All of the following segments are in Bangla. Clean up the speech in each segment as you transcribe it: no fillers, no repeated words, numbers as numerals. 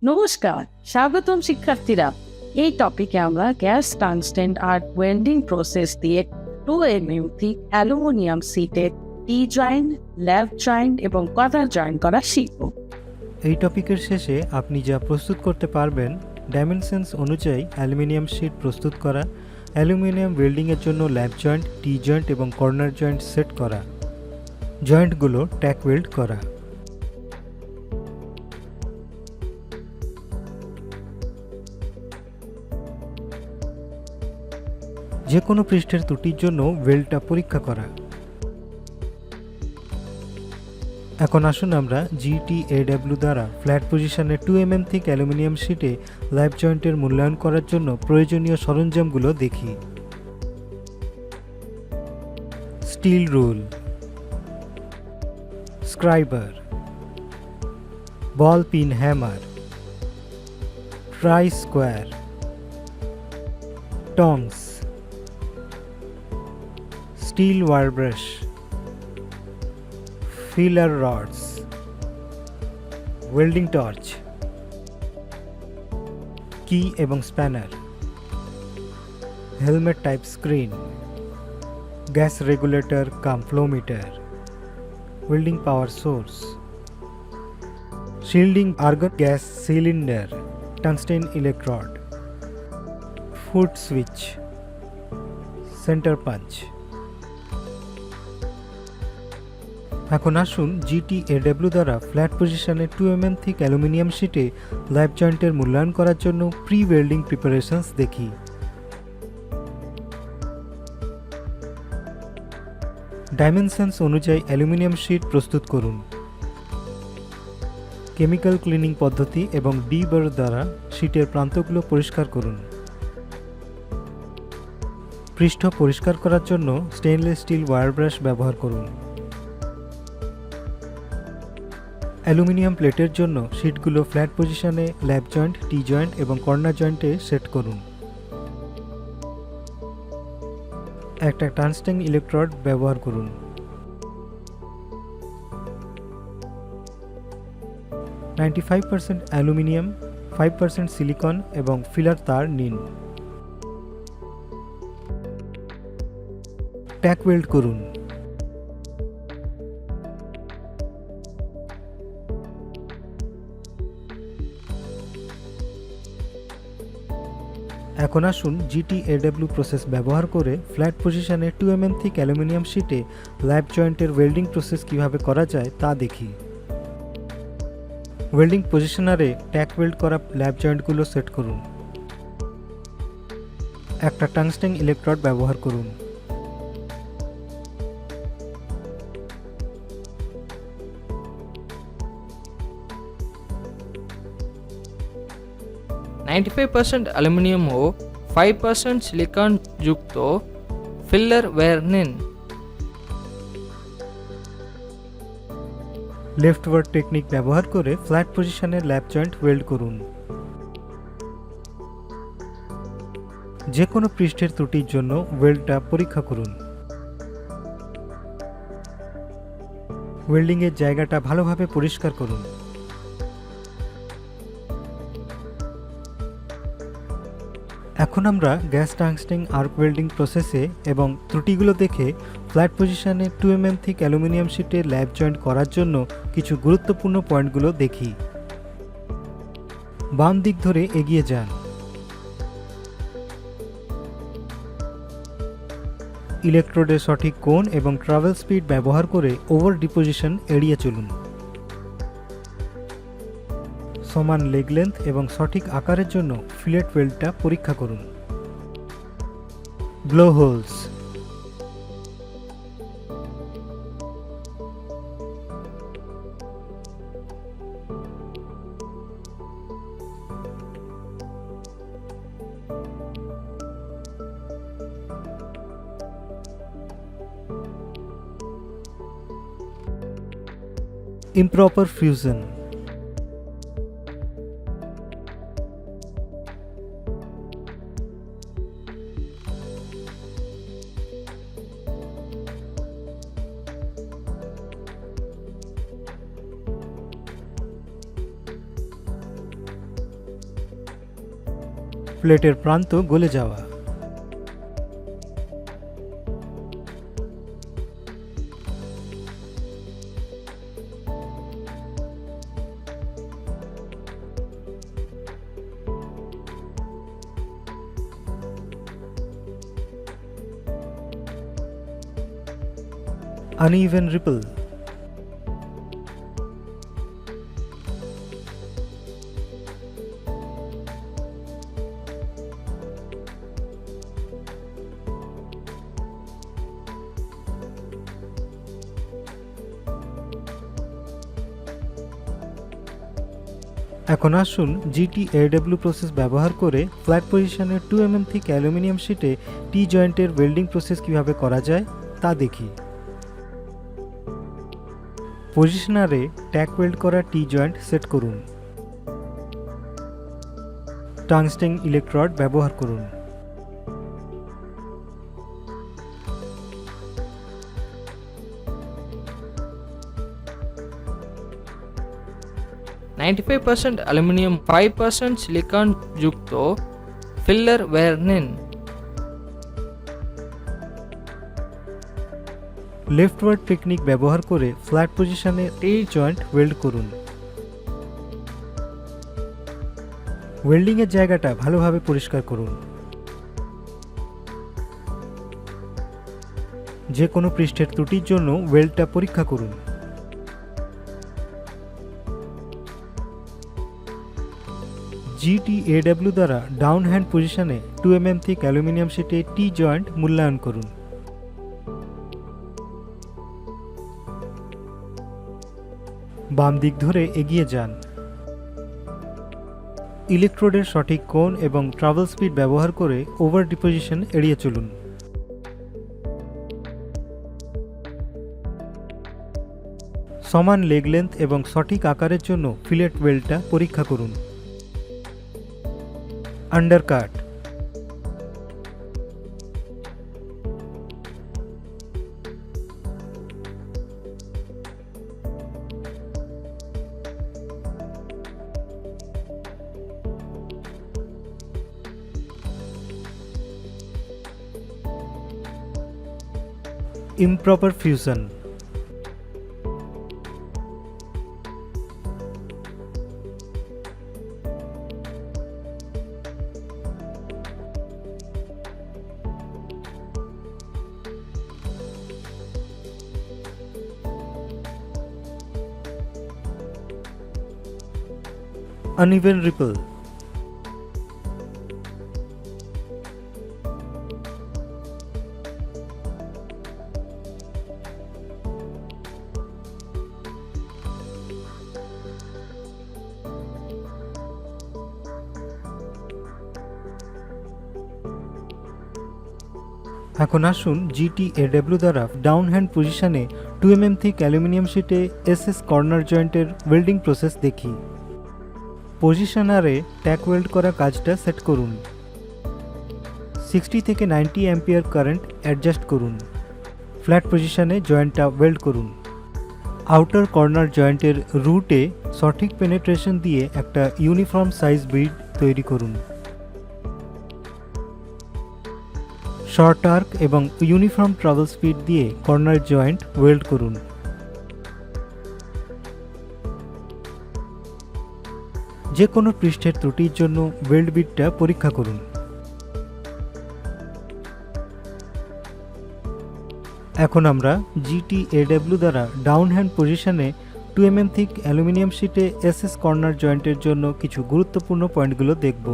নমস্কার, স্বাগতম শিক্ষার্থীরা। এই টপিকে আমরা gas tungsten arc welding process দিয়ে 2mm থিক অ্যালুমিনিয়াম শীটে টি জয়েন্ট, ল্যাব জয়েন্ট এবং কভার জয়েন্ট করা শিখব। এই টপিকের শেষে আপনি যা প্রস্তুত করতে পারবেন ডাইমেনশনস অনুযায়ী অ্যালুমিনিয়াম শীট প্রস্তুত করা, অ্যালুমিনিয়াম ওয়েল্ডিংয়ের জন্য ল্যাব জয়েন্ট, টি জয়েন্ট এবং কর্নার জয়েন্ট সেট করা, জয়েন্টগুলো ট্যাক ওয়েল্ড করা। যে কোনো পৃষ্ঠের ত্রুটির জন্য ওয়েল্ডটা পরীক্ষা করা। এখন আসুন আমরা GTAW দ্বারা ফ্ল্যাট পজিশনে 2mm থিক অ্যালুমিনিয়াম শীটে ল্যাব জয়েন্টের মূল্যায়ন করার জন্য প্রয়োজনীয় সরঞ্জামগুলো দেখি। Steel rule, scriber, ball pin hammer, try square, tongs, steel wire brush, filler rods, welding torch, key এবং spanner, helmet type screen, gas regulator cum flowmeter, welding power source, shielding argon gas cylinder, tungsten electrode, foot switch, centre punch. এখন আসুন GTAW দ্বারা ফ্ল্যাট পজিশনে 2mm থিক অ্যালুমিনিয়াম শীটে ল্যাব জয়েন্টের মূল্যায়ন করার জন্য প্রি ওয়েল্ডিং প্রিপারেশনস দেখি। ডাইমেনশনস অনুযায়ী অ্যালুমিনিয়াম শীট প্রস্তুত করুন। কেমিক্যাল ক্লিনিং পদ্ধতি এবং ডিবার দ্বারা শীটের প্রান্তগুলো পরিষ্কার করুন। পৃষ্ঠ পরিষ্কার করার জন্য স্টেনলেস স্টিল ওয়্যার ব্রাশ ব্যবহার করুন। অ্যালুমিনিয়াম প্লেটের জন্য শীটগুলো ফ্ল্যাট পজিশনে ল্যাব জয়েন্ট, টি জয়েন্ট এবং কর্নার জয়েন্টে সেট করুন। একটা টাংস্টেন ইলেকট্রোড ব্যবহার করুন। (95% অ্যালুমিনিয়াম, 5% সিলিকন এবং ফিলার তার নিন। ট্যাক ওয়েল্ড করুন। এখন আসুন GTAW প্রসেস ব্যবহার করে ফ্ল্যাট পজিশনে 2mm থিক অ্যালুমিনিয়াম শীটে ল্যাব জয়েন্টের ওয়েল্ডিং প্রসেস কিভাবে করা যায় তা দেখি। ওয়েল্ডিং পজিশনারে ট্যাক ওয়েল্ড করা ল্যাব জয়েন্টগুলো সেট করুন। একটা টাংস্টেন ইলেকট্রোড ব্যবহার করুন। (95% অ্যালুমিনিয়াম ও 5% সিলিকন যুক্ত ফিলার ওয়্যার নিন। লেফট ওয়ার্ড টেকনিক ব্যবহার করে ফ্ল্যাট পজিশনে ল্যাব জয়েন্ট ওয়েল্ড করুন। যে কোনো পৃষ্ঠের ত্রুটির জন্য ওয়েল্ডটা পরীক্ষা করুন। ওয়েল্ডিংয়ের জায়গাটা ভালোভাবে পরিষ্কার করুন। এখন আমরা গ্যাস টাংস্টেন আর্ক ওয়েল্ডিং প্রসেসে এবং ত্রুটিগুলো দেখে ফ্ল্যাট পজিশনে 2mm থিক অ্যালুমিনিয়াম শীটে ল্যাব জয়েন্ট করার জন্য কিছু গুরুত্বপূর্ণ পয়েন্টগুলো দেখি। বাম দিক ধরে এগিয়ে যান। ইলেকট্রোডের সঠিক কোণ এবং ট্রাভেল স্পিড ব্যবহার করে ওভার ডিপোজিশন এড়িয়ে চলুন। সমান লেগ লেন্থ এবং সঠিক আকারের জন্য ফিলেট ওয়েল্ডটা পরীক্ষা করুন। ব্লো হোলস, improper fusion, প্লেটের প্রান্ত গলে যাওয়া। uneven ripple, এখন আসুন GTAW প্রসেস ব্যবহার করে ফ্ল্যাট পজিশনে 2 mm থিক অ্যালুমিনিয়াম শীটে টি জয়েন্টের ওয়েল্ডিং প্রসেস কিভাবে করা যায় তা দেখি। পজিশনারে ট্যাক ওয়েল্ড করা টি জয়েন্ট সেট করুন। টাংস্টেন ইলেকট্রোড ব্যবহার করুন। (95% অ্যালুমিনিয়াম 5% সিলিকন যুক্ত ফিল্লার ওয়ার্নিং। লেফটওয়ার্ড টেকনিক ব্যবহার করে ফ্ল্যাট পজিশনে টি জয়েন্ট ওয়েল্ড করুন। ওয়েল্ডিংয়ের জায়গাটা ভালোভাবে পরিষ্কার করুন। যে কোনো পৃষ্ঠের ত্রুটির জন্য ওয়েল্ডটা পরীক্ষা করুন। GTAW দ্বারা ডাউন হ্যান্ড পজিশনে 2 mm থিক অ্যালুমিনিয়াম শীটে টি জয়েন্ট মূল্যায়ন করুন। বাম দিক ধরে এগিয়ে যান। ইলেকট্রোডের সঠিক কোণ এবং ট্রাভেল স্পিড ব্যবহার করে ওভার ডিপোজিশন এড়িয়ে চলুন। সমান লেগ লেন্থ এবং সঠিক আকারের জন্য ফিলেট ওয়েল্ডটা পরীক্ষা করুন। Undercut, improper fusion, uneven ripple, এখন আসুন GTAW দ্বারা ডাউন হ্যান্ড পজিশনে 2 mm থিক অ্যালুমিনিয়াম শীটে SS কর্নার জয়েন্টের ওয়েল্ডিং প্রসেস দেখি। পজিশনারে ট্যাক ওয়েল্ড করা কাজটা সেট করুন। 60 থেকে 90 অ্যাম্পিয়ার কারেন্ট অ্যাডজাস্ট করুন। ফ্ল্যাট পজিশনে জয়েন্টটা ওয়েল্ড করুন। আউটার কর্নার জয়েন্টের রুটে সঠিক পেনেট্রেশন দিয়ে একটা ইউনিফর্ম সাইজ বিড তৈরি করুন। শর্ট আর্ক এবং ইউনিফর্ম ট্রাভেল স্পিড দিয়ে কর্নার জয়েন্ট ওয়েল্ড করুন। যে কোনো পৃষ্ঠের ত্রুটির জন্য ওয়েল্ড বিটটা পরীক্ষা করুন। এখন আমরা GTAW দ্বারা ডাউন হ্যান্ড পজিশনে 2 mm থিক অ্যালুমিনিয়াম শীটে SS কর্নার জয়েন্টের জন্য কিছু গুরুত্বপূর্ণ পয়েন্টগুলো দেখব।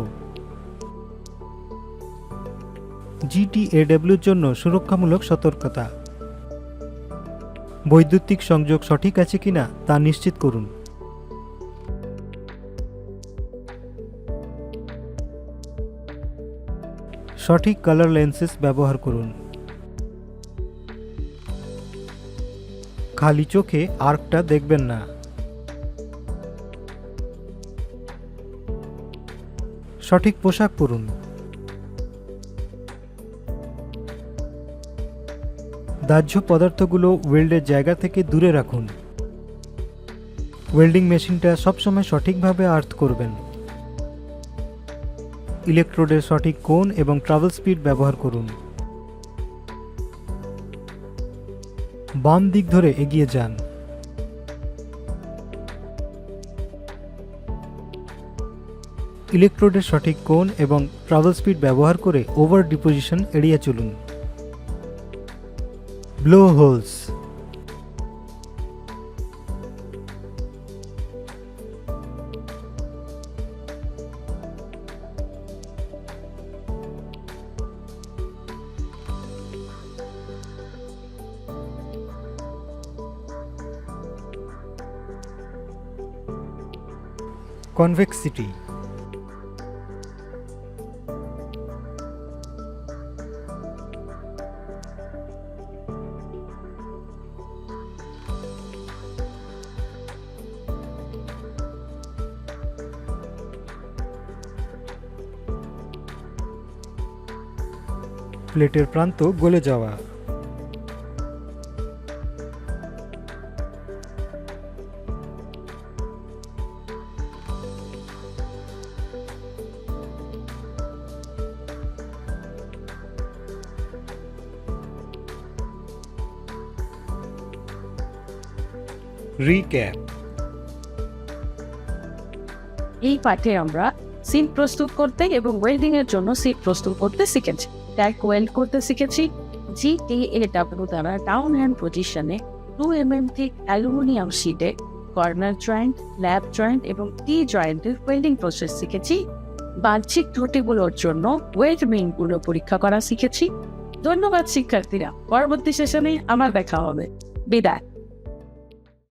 GTAW জন্য সুরক্ষামূলক সতর্কতা। বৈদ্যুতিক সংযোগ সঠিক আছে কিনা তা নিশ্চিত করুন। সঠিক কালার লেন্সেস ব্যবহার করুন। খালি চোখে আর্কটা দেখবেন না। সঠিক পোশাক পরুন। দাহ্য পদার্থগুলো ওয়েল্ডের জায়গা থেকে দূরে রাখুন। ওয়েল্ডিং মেশিনটা সবসময় সঠিকভাবে আর্থ করবেন। ইলেকট্রোডের সঠিক কোণ এবং ট্রাভেল স্পিড ব্যবহার করুন। বাম দিক ধরে এগিয়ে যান। ইলেকট্রোডের সঠিক কোণ এবং ট্রাভেল স্পিড ব্যবহার করে ওভার ডিপোজিশন এড়িয়ে চলুন। Blow holes. কনভেক্সিটি। প্লেটের প্রান্ত গলে যাওয়া। রিক্যাপ। এই পাঠে আমরা সিট প্রস্তুত করতে এবং ওয়েল্ডিং এর জন্য সিট প্রস্তুত করতে শিখেছি। ট্যাগ ওয়েল্ড করতে শিখেছি। GTAW দ্বারা ডাউন হ্যান্ড পজিশনে 2 mm থিক অ্যালুমিনিয়াম শিটে কর্নার জয়েন্ট, ল্যাব জয়েন্ট এবং টি জয়েন্টের ওয়েল্ডিং প্রসেস শিখেছি। বাহ্যিক ত্রুটিগুলোর জন্য ওয়েল্ড মিনগুলো পরীক্ষা করা শিখেছি। ধন্যবাদ শিক্ষার্থীরা। পরবর্তী সেশনে আমার দেখা হবে। বিদায়।